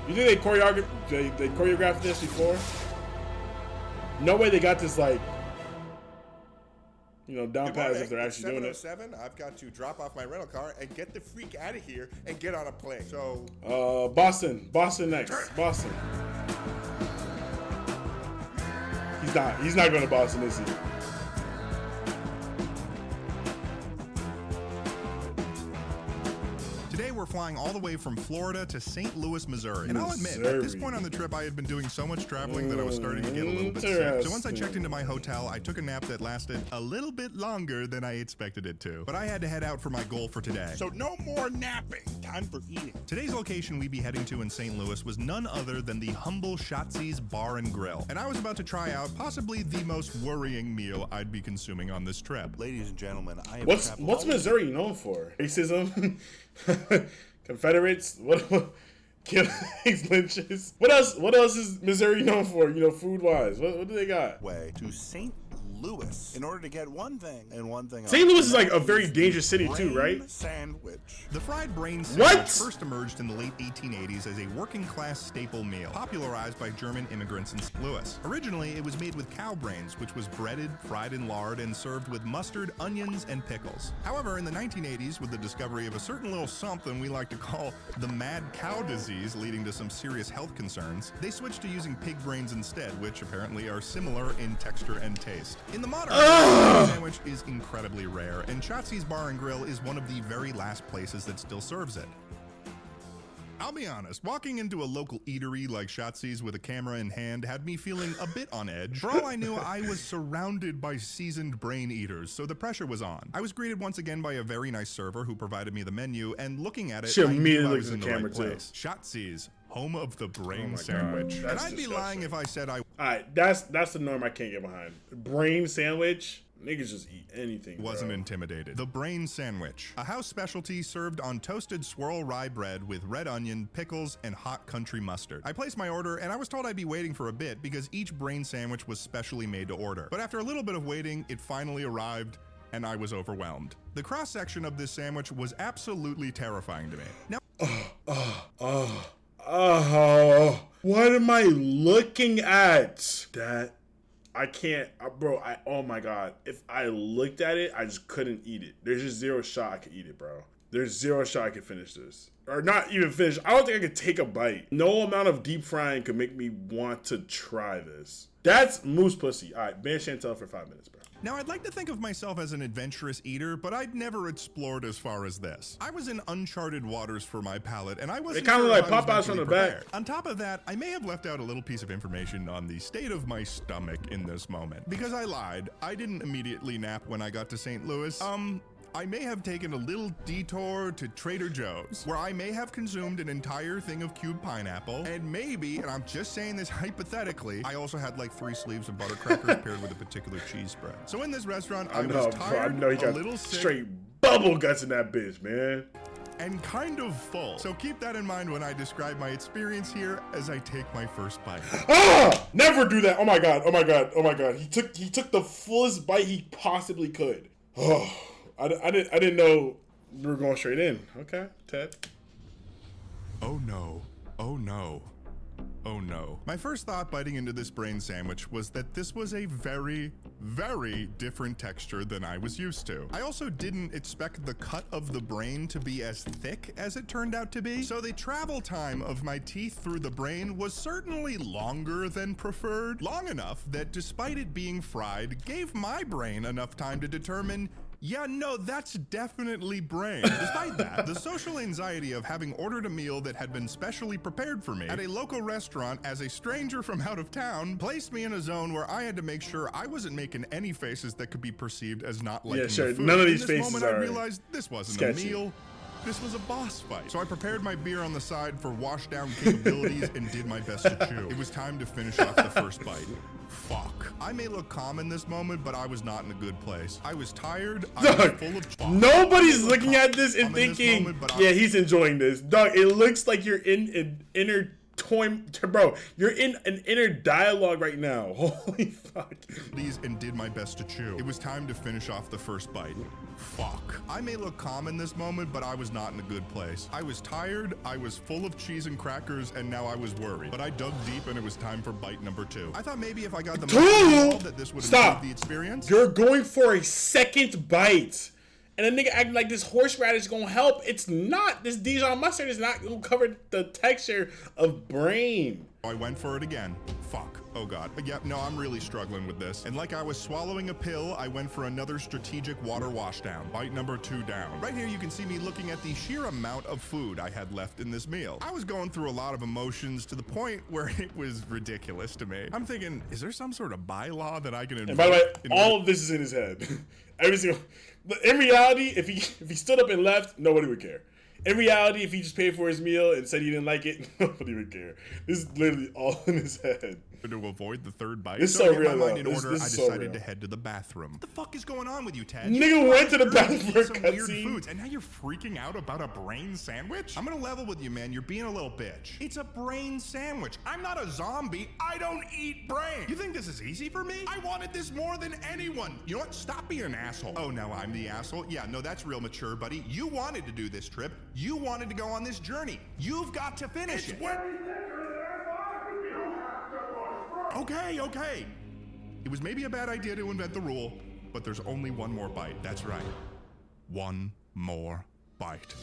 You think they choreographed this before? No way they got this like, down pat as if they're actually doing it. 7:07, I've got to drop off my rental car and get the freak out of here and get on a plane. So Boston next. Boston. He's not going to Boston, is he? Today we're flying all the way from Florida to St. Louis, Missouri. And I'll admit, at this point on the trip, I had been doing so much traveling that I was starting to get a little bit sick. So once I checked into my hotel, I took a nap that lasted a little bit longer than I expected it to. But I had to head out for my goal for today. So no more napping. Time for eating. Today's location we'd be heading to in St. Louis was none other than the humble Shotzi's Bar and Grill. And I was about to try out possibly the most worrying meal I'd be consuming on this trip. Ladies and gentlemen, I have What's Missouri known for? Racism? Confederates? What killings, lynches? What else is Missouri known for, you know, food-wise? What do they got? Way to St. Louis in order to get one thing and one thing. St. Louis is like a very dangerous city too, right? Sandwich. The fried brain sandwich first emerged in the late 1880s as a working class staple meal, popularized by German immigrants in St. Louis. Originally, it was made with cow brains, which was breaded, fried in lard, and served with mustard, onions, and pickles. However, in the 1980s, with the discovery of a certain little something we like to call the mad cow disease, leading to some serious health concerns, they switched to using pig brains instead, which apparently are similar in texture and taste. In the modern era, the sandwich is incredibly rare, and Shotzi's Bar and Grill is one of the very last places that still serves it. I'll be honest, walking into a local eatery like Shotzi's with a camera in hand had me feeling a bit on edge. For all I knew, I was surrounded by seasoned brain eaters, so the pressure was on. I was greeted once again by a very nice server who provided me the menu, and looking at it, I knew I was in the right place. Shotzi's, home of the brain sandwich. And I'd be lying if I said I... Alright, that's the norm I can't get behind. Brain sandwich? Niggas just eat anything, wasn't intimidated. The brain sandwich, a house specialty served on toasted swirl rye bread with red onion, pickles, and hot country mustard. I placed my order, and I was told I'd be waiting for a bit because each brain sandwich was specially made to order. But after a little bit of waiting, it finally arrived, and I was overwhelmed. The cross-section of this sandwich was absolutely terrifying to me. Now, what am I looking at? That I can't, bro. Oh my god. If I looked at it, I just couldn't eat it. There's just zero shot I could eat it, bro. There's zero shot I could finish this, or not even finish. I don't think I could take a bite. No amount of deep frying could make me want to try this. That's moose pussy. All right, ban Chantel for 5 minutes, bro. Now, I'd like to think of myself as an adventurous eater, but I'd never explored as far as this. I was in uncharted waters for my palate, and I wasn't sure like Popeyes from the back. On top of that, I may have left out a little piece of information on the state of my stomach in this moment. Because I lied, I didn't immediately nap when I got to St. Louis. I may have taken a little detour to Trader Joe's, where I may have consumed an entire thing of cubed pineapple, and maybe, and I'm just saying this hypothetically, I also had like 3 sleeves of butter crackers paired with a particular cheese spread. So in this restaurant, I was tired, he got a little sick, straight bubble guts in that bitch, man. And kind of full. So keep that in mind when I describe my experience here as I take my first bite. Never do that. Oh my god, oh my god, oh my god. He took the fullest bite he possibly could. I didn't know we were going straight in. Okay, Ted. Oh no. Oh no. Oh no. My first thought biting into this brain sandwich was that this was a very, very different texture than I was used to. I also didn't expect the cut of the brain to be as thick as it turned out to be, so the travel time of my teeth through the brain was certainly longer than preferred. Long enough that despite it being fried, gave my brain enough time to determine, yeah, no, that's definitely brain. Despite that, the social anxiety of having ordered a meal that had been specially prepared for me at a local restaurant as a stranger from out of town placed me in a zone where I had to make sure I wasn't making any faces that could be perceived as not liking the food. None of these faces are. In this moment, I realized this wasn't sketchy. A meal. This was a boss fight. So I prepared my beer on the side for wash down capabilities and did my best to chew. It was time to finish off the first bite. Fuck. I may look calm in this moment, but I was not in a good place. I was tired. I was full of fuck. Nobody's looking at this and thinking, yeah, he's enjoying this. Dog, it looks like you're in an inner bro, you're in an inner dialogue right now. Holy fuck. And did my best to chew. It was time to finish off the first bite. Fuck. I may look calm in this moment, but I was not in a good place. I was tired, I was full of cheese and crackers, and now I was worried. But I dug deep and it was time for bite number 2. I thought maybe if I got the most involved that this would improve the experience. You're going for a second bite. and the nigga acting like this horseradish gonna help. It's not. This Dijon mustard is not gonna cover the texture of brain. I went for it again. Fuck. Oh god. Yep, no, I'm really struggling with this. And like I was swallowing a pill, I went for another strategic water washdown. Bite number 2 down. Right here you can see me looking at the sheer amount of food I had left in this meal. I was going through a lot of emotions to the point where it was ridiculous to me. I'm thinking, is there some sort of bylaw that I can And by the way, all of this is in his head. Every single. But in reality, if he stood up and left, nobody would care. In reality, if he just paid for his meal and said he didn't like it, nobody would care. This is literally all in his head. To avoid the third bite. It's so to get real, my mind though. in order, This I is so decided real. to head to the bathroom. What the fuck is going on with you, Ted? Nigga went to the bathroom for a some weird cutscene. foods, and now you're freaking out about a brain sandwich? I'm gonna level with you, man. You're being a little bitch. It's a brain sandwich. I'm not a zombie. I don't eat brain. You think this is easy for me? I wanted this more than anyone. You know what? Stop being an asshole. Oh, now I'm the asshole? Yeah, no, that's real mature, buddy. You wanted to do this trip. You wanted to go on this journey. You've got to finish it. Okay. It was maybe a bad idea to invent the rule, but there's only one more bite. That's right. One more bite.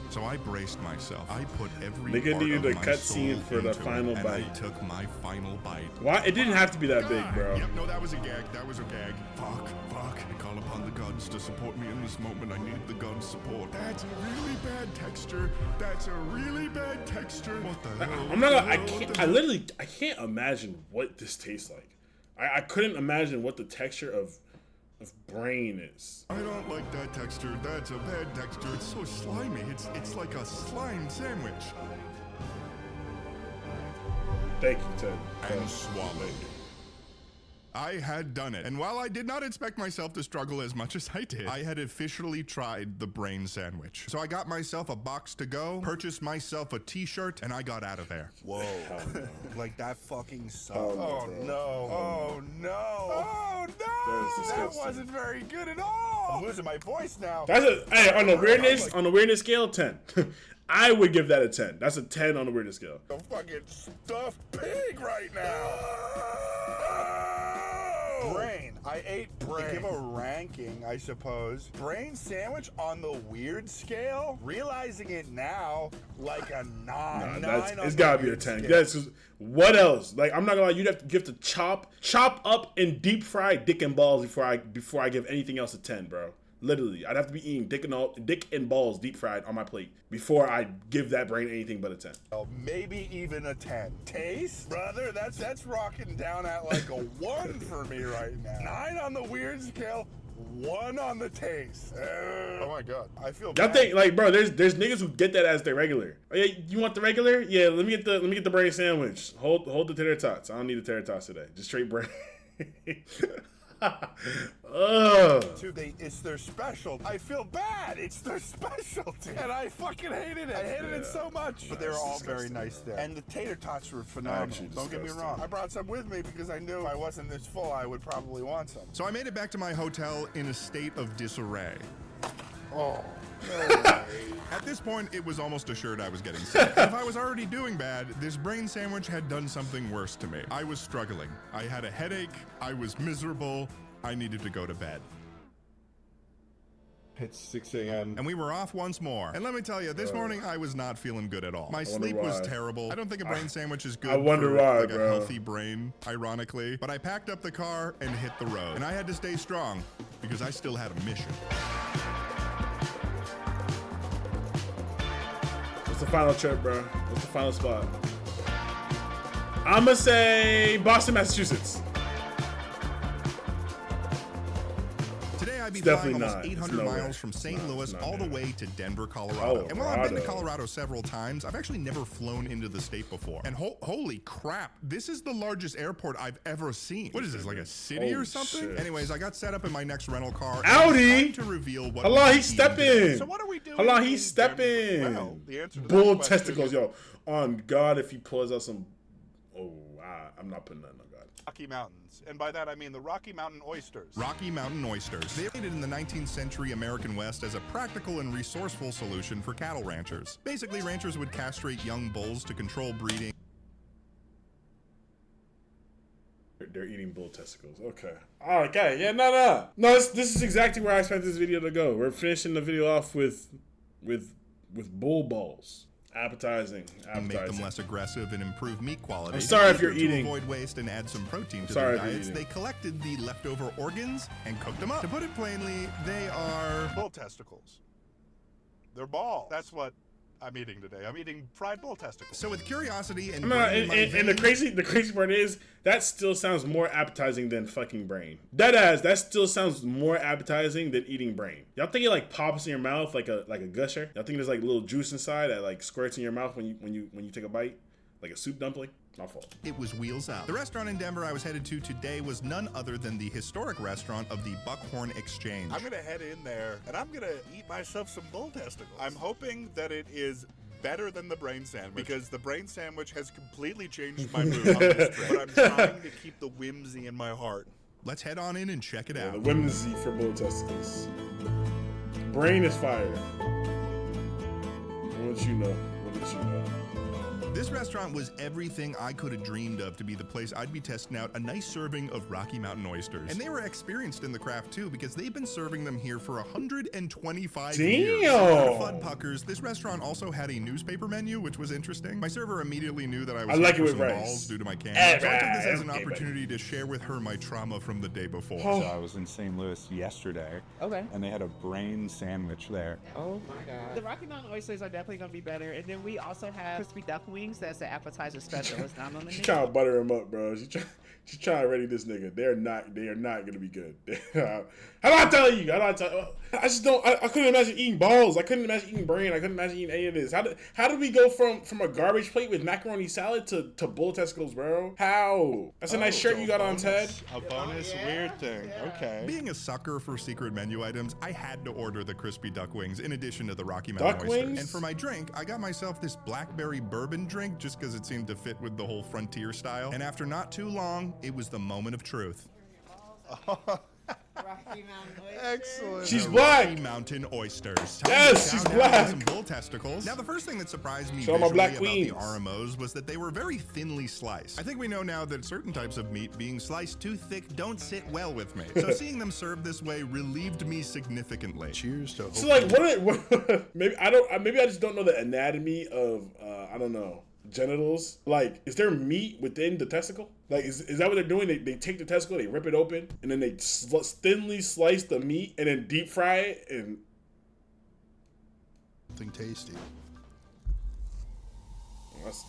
So I braced myself. I put every Nigga part needed of a my cutscene soul for the into it, final and bite. I took my final bite. Why? It didn't have to be that big, bro. Yep, no, that was a gag. That was a gag. Fuck. I call upon the gods to support me in this moment. I need the gods' support. That's a really bad texture. What the hell? I'm not gonna, I can't imagine what this tastes like. I couldn't imagine what the texture of brain is. I don't like that texture. That's a bad texture. It's so slimy. It's like a slime sandwich. Thank you, Ted. And swallowed. I had done it. And while I did not expect myself to struggle as much as I did, I had officially tried the brain sandwich. So I got myself a box to go, purchased myself a t-shirt, and I got out of there. Whoa. Like that fucking sucked. Oh, no. That wasn't very good at all. I'm losing my voice now. Hey, on the weirdness scale, 10. I would give that a 10. That's a 10 on the weirdness scale. I'm fucking stuffed pig right now. Brain. I ate brain. Give a ranking, I suppose. Brain sandwich on the weird scale? Realizing it now, like a 9. It's gotta be a 10. Yes, what else? Like, I'm not gonna lie, you'd have to chop up and deep fry dick and balls before I give anything else a 10, bro. Literally, I'd have to be eating dick and balls deep fried on my plate before I give that brain anything but a 10. Oh, maybe even a 10. Taste? Brother, that's rocking down at like a 1 for me right now. 9 on the weird scale, 1 on the taste. Oh my god, I feel bad. Y'all think, like, bro, there's niggas who get that as their regular. Oh, yeah, you want the regular? Yeah, let me get the brain sandwich. Hold the tater tots. I don't need the tater tots today. Just straight brain. It's their special. I feel bad. It's their specialty. And I fucking hated it. I hated it so much. But they were all very nice there. And the tater tots were phenomenal. Don't get me wrong. I brought some with me because I knew if I wasn't this full, I would probably want some. So I made it back to my hotel in a state of disarray. Oh. At this point, it was almost assured I was getting sick. If I was already doing bad, this brain sandwich had done something worse to me. I was struggling. I had a headache. I was miserable. I needed to go to bed. It's 6 a.m. And we were off once more. And let me tell you, this morning I was not feeling good at all. My sleep was terrible. I don't think a brain sandwich is good for a healthy brain, ironically. But I packed up the car and hit the road. And I had to stay strong because I still had a mission. What's the final trip, bro? What's the final spot? I'ma say Boston, Massachusetts. Today I'd be flying almost 800 miles from St. Louis all the way to Denver, Colorado. And while I've been to Colorado several times, I've actually never flown into the state before. And holy crap, this is the largest airport I've ever seen. What is this, like a city or something? Shit. Anyways, I got set up in my next rental car. Audi! To reveal what Hold on, he's stepping. So what are we doing? Hold on, he's stepping. Well, the answer to Bull that question testicles, yo. On God, if he pulls out some... Oh, I'm not putting nothing on God. Rocky Mountains. And by that, I mean the Rocky Mountain oysters. Rocky Mountain oysters. They made it in the 19th century American West as a practical and resourceful solution for cattle ranchers. Basically, ranchers would castrate young bulls to control breeding. they're eating bull testicles. Okay. Okay. Yeah. No. This is exactly where I expect this video to go. We're finishing the video off with bull balls. Appetizing. Make them less aggressive and improve meat quality. I'm sorry if you're to eating. avoid waste and add some protein to their diets, they collected the leftover organs and cooked them up. To put it plainly, they are bull testicles. They're balls. That's what I'm eating today. I'm eating fried bull testicles. So with curiosity and and the crazy part is that still sounds more appetizing than fucking brain. Deadass, that still sounds more appetizing than eating brain. Y'all think it like pops in your mouth like a gusher? Y'all think there's like little juice inside that like squirts in your mouth when you take a bite, like a soup dumpling? My fault. It was wheels up. The restaurant in Denver I was headed to today was none other than the historic restaurant of the Buckhorn Exchange. I'm gonna head in there and I'm gonna eat myself some bull testicles. I'm hoping that it is better than the brain sandwich because the brain sandwich has completely changed my mood on this trip. But I'm trying to keep the whimsy in my heart. Let's head on in and check it out. The whimsy for bull testicles. Brain is fire. What did you know? This restaurant was everything I could have dreamed of to be the place I'd be testing out a nice serving of Rocky Mountain oysters. And they were experienced in the craft too because they've been serving them here for 125 years. Fun puckers, this restaurant also had a newspaper menu, which was interesting. My server immediately knew that I was like it with some rice. balls due to my camera. So I took this as an opportunity to share with her my trauma from the day before. So I was in St. Louis yesterday. Okay. And they had a brain sandwich there. Oh my god. The Rocky Mountain oysters are definitely gonna be better, and then we also have crispy duck wings. That's the appetizer special. It's not on the menu. She trying to butter him up, bro. She's trying to ready this nigga. They are not gonna be good. How do I tell you? I just don't. I couldn't imagine eating balls. I couldn't imagine eating brain. I couldn't imagine eating any of this. How did we go from a garbage plate with macaroni salad to bull testicles, bro? How? That's a nice shirt you got on, Ted. A bonus weird thing. Okay. Being a sucker for secret menu items, I had to order the crispy duck wings in addition to the Rocky Mountain oysters. Wings? And for my drink, I got myself this blackberry bourbon drink just because it seemed to fit with the whole frontier style. And after not too long, it was the moment of truth. Rocky Mountain oysters. Excellent. She's black. Rocky Mountain oysters. Yes, she's black. Some bull testicles. Now, the first thing that surprised me Show my black about queens. the RMOs was that they were very thinly sliced. I think we know now that certain types of meat being sliced too thick don't sit well with me. So seeing them served this way relieved me significantly. Cheers to So like, what maybe I just don't know the anatomy of I don't know. Genitals. Like, is there meat within the testicle? Like, is that what they're doing? They take the testicle, they rip it open, and then they thinly slice the meat and then deep fry it and something tasty.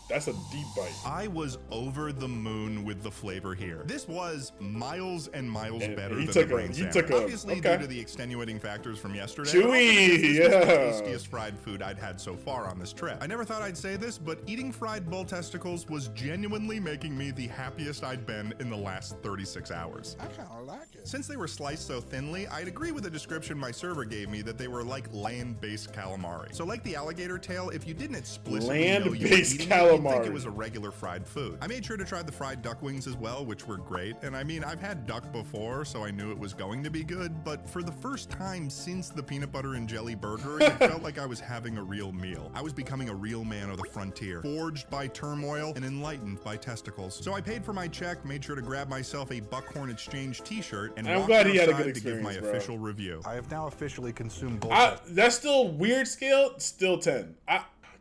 That's a deep bite. I was over the moon with the flavor here. This was miles and miles better than the brain sandwich. Obviously, due to the extenuating factors from yesterday. Chewy, this was the tastiest fried food I'd had so far on this trip. I never thought I'd say this, but eating fried bull testicles was genuinely making me the happiest I'd been in the last 36 hours. I kind of like it. Since they were sliced so thinly, I'd agree with the description my server gave me that they were like land-based calamari. So like the alligator tail, if you didn't explicitly know you were eating calamari. you'd think it was a regular fried food. I made sure to try the fried duck wings as well, which were great. And I mean, I've had duck before, so I knew it was going to be good, but for the first time since the peanut butter and jelly burger, it felt like I was having a real meal. I was becoming a real man of the frontier, forged by turmoil and enlightened by testicles. So I paid for my check, made sure to grab myself a Buckhorn Exchange t-shirt, and I'm walked glad he had a outside good to give my experience, bro. official review. I have now officially consumed bull. That's still weird scale, still 10.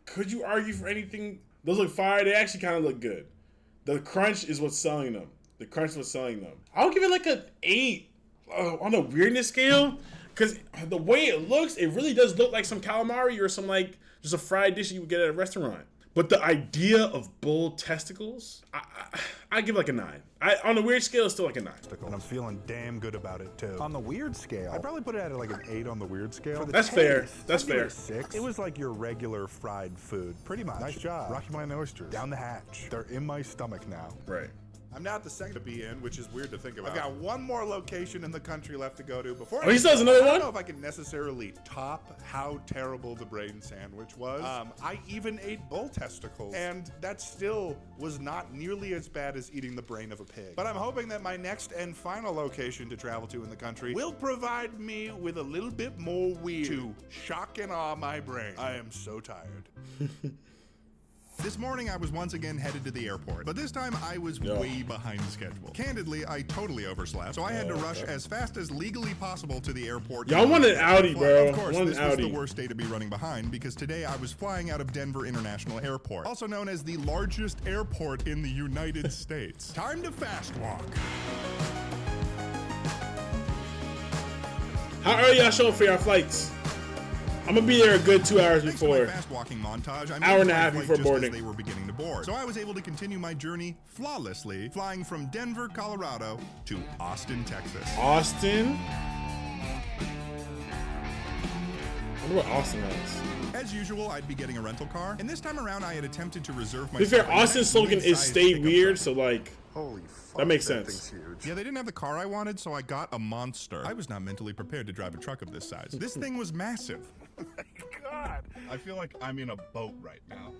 Could you argue for anything? Those look fire. They actually kind of look good. The crunch is what's selling them. I'll give it like an 8 on a weirdness scale, because the way it looks, it really does look like some calamari or some like just a fried dish you would get at a restaurant. But the idea of bull testicles, I give like a 9. On the weird scale, it's still like a 9. And I'm feeling damn good about it too. On the weird scale, I'd probably put it at like an 8 on the weird scale. That's fair. That's I'd give it fair. a 6. It was like your regular fried food, pretty much. Nice job. Rocky Mountain oysters down the hatch. They're in my stomach now. Right. I'm now at the second to be in, which is weird to think about. I've got one more location in the country left to go to before. Oh, he still has another one? I don't know if I can necessarily top how terrible the brain sandwich was. I even ate bull testicles, and that still was not nearly as bad as eating the brain of a pig. But I'm hoping that my next and final location to travel to in the country will provide me with a little bit more weird to shock and awe my brain. I am so tired. This morning, I was once again headed to the airport, but this time I was way behind schedule. Candidly, I totally overslept, so I had to rush as fast as legally possible to the airport. Y'all want an Audi, bro. Of course, this was the worst day to be running behind because today I was flying out of Denver International Airport, also known as the largest airport in the United States. Time to fast walk. How early y'all showing for your flights? I'm gonna be there a good 2 hours before. Fast walking montage. Hour and a half before boarding. They were beginning to board, so I was able to continue my journey flawlessly, flying from Denver, Colorado, to Austin, Texas. Austin. I wonder what Austin is. As usual, I'd be getting a rental car, and this time around, I had attempted to reserve my. To be fair, Austin's slogan is "Stay weird," so like. Holy fuck, that makes sense. Yeah, they didn't have the car I wanted, so I got a monster. I was not mentally prepared to drive a truck of this size. This thing was massive. Oh my God. I feel like I'm in a boat right now.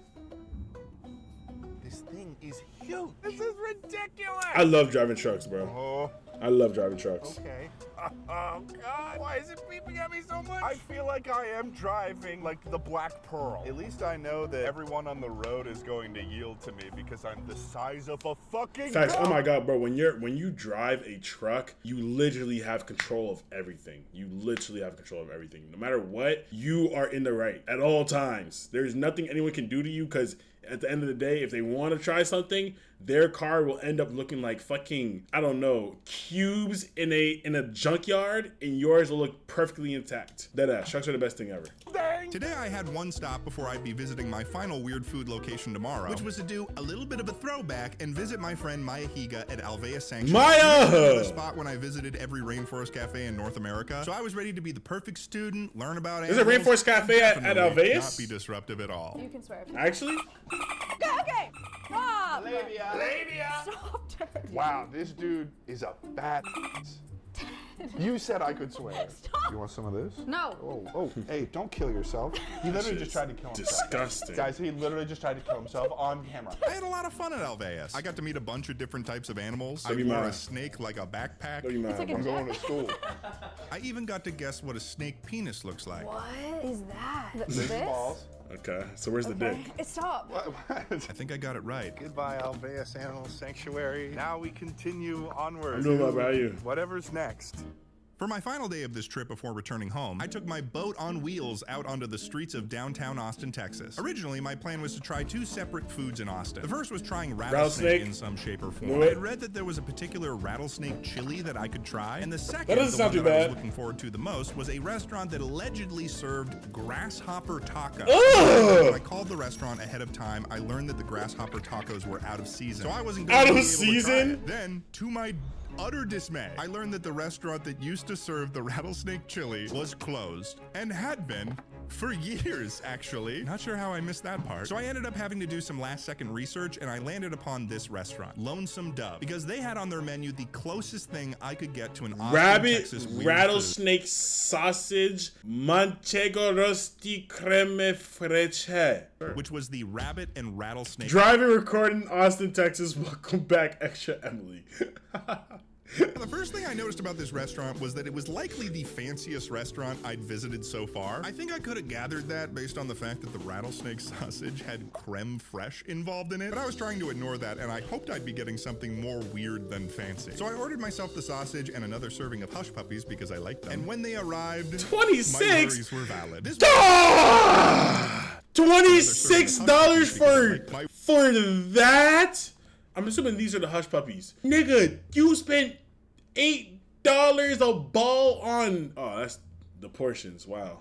This thing is huge. This is ridiculous. I love driving trucks, bro. Oh. I love driving trucks. Okay. Oh, God. Why is it beeping at me so much? I feel like I am driving like the Black Pearl. At least I know that everyone on the road is going to yield to me because I'm the size of a fucking Facts. dog. Oh my God, bro. When you drive a truck, you literally have control of everything. You literally have control of everything. No matter what, you are in the right at all times. There's nothing anyone can do to you because at the end of the day, if they want to try something, their car will end up looking like fucking, I don't know, cubes in a junkyard, and yours will look perfectly intact. Deadass. Trucks are the best thing ever. Dang. Today I had one stop before I'd be visiting my final weird food location tomorrow, which was to do a little bit of a throwback and visit my friend Maya Higa at Alvea Sanctuary. Maya! The spot when I visited every rainforest cafe in North America. So I was ready to be the perfect student, learn about There's a rainforest cafe at Alveus? Not be disruptive at all. You can swear. Actually? Okay. Stop. Labia. Stop. Wow, this dude is a bad. You said I could swear. Stop. You want some of this? No. Oh, hey, don't kill yourself. He literally just tried to kill himself. Disgusting. Guys, he literally just tried to kill himself on camera. I had a lot of fun at Alveus. I got to meet a bunch of different types of animals. I Don't be wore mad. a snake like a backpack. Don't be mad, like bro. I'm going to school. I even got to guess what a snake penis looks like. What is that? This balls. Okay, so where's the dick? Stop. I think I got it right. Goodbye, Alveus Animal Sanctuary. Now we continue onward. I'm doing well, about you. Whatever's next. For my final day of this trip before returning home, I took my boat on wheels out onto the streets of downtown Austin, Texas. Originally, my plan was to try 2 separate foods in Austin. The first was trying rattlesnake in some shape or form. I had read that there was a particular rattlesnake chili that I could try, and the second, That doesn't sound too I was bad. looking forward to the most, was a restaurant that allegedly served grasshopper tacos. Ugh! When I called the restaurant ahead of time, I learned that the grasshopper tacos were out of season, so I wasn't going Out to of be able to try season? it. Then, to my utter dismay, I learned that the restaurant that used to serve the rattlesnake chili was closed, and had been for years, actually. Not sure how I missed that part. So I ended up having to do some last-second research, and I landed upon this restaurant, Lonesome Dove, because they had on their menu the closest thing I could get to an Austin, Texas weird rattlesnake sausage, manchego rosti creme fraiche. which was the rabbit and rattlesnake. Driving, recording, Austin, Texas. Welcome back, Extra Emily. The first thing I noticed about this restaurant was that it was likely the fanciest restaurant I'd visited so far. I think I could have gathered that based on the fact that the rattlesnake sausage had creme fraiche involved in it, but I was trying to ignore that, and I hoped I'd be getting something more weird than fancy. So I ordered myself the sausage and another serving of hush puppies because I liked them. And when they arrived, 26? my worries were valid. This $26 for that? I'm assuming these are the hush puppies. Nigga, you spent $8 a ball on. Oh, that's the portions. Wow.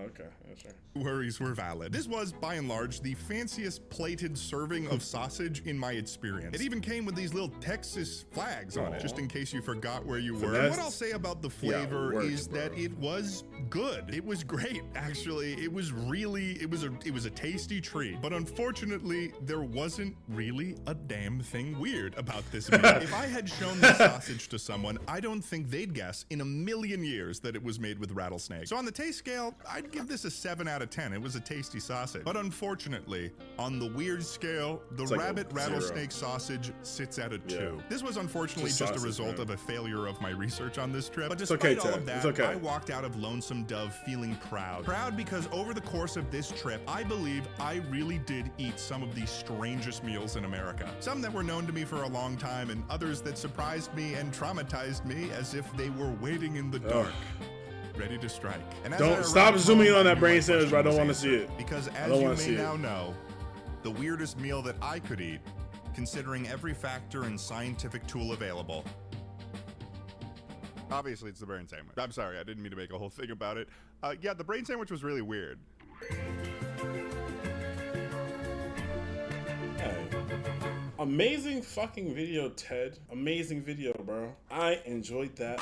Okay. Yeah, sure. Worries were valid. This was, by and large, the fanciest plated serving of sausage in my experience. It even came with these little Texas flags on it, just in case you forgot where you were. And what I'll say about the flavor is that it was good. It was great, actually. It was really, it was a tasty treat. But unfortunately, there wasn't really a damn thing weird about this meal. If I had shown this sausage to someone, I don't think they'd guess in a million years that it was made with rattlesnake. So on the taste scale, scale, I'd give this a 7 out of 10. It was a tasty sausage. But unfortunately, on the weird scale, the It's like rabbit a rattlesnake sausage sits at a 2. Yeah. This was unfortunately It's a just a sausage, result man. of a failure of my research on this trip. But It's despite okay, all Ted. of that, It's okay. I walked out of Lonesome Dove feeling proud. Proud because over the course of this trip, I believe I really did eat some of the strangest meals in America. Some that were known to me for a long time, and others that surprised me and traumatized me as if they were waiting in the dark. Ready to strike. And as I Don't stop arrived zooming in home, on I that knew brain my sandwich, bro. I question don't was want to see answered. it. Because I as don't you wanna see may it. now know, the weirdest meal that I could eat, considering every factor and scientific tool available. Obviously, it's the brain sandwich. I'm sorry, I didn't mean to make a whole thing about it. Yeah, the brain sandwich was really weird. Hey. Amazing fucking video, Ted. Amazing video, bro. I enjoyed that.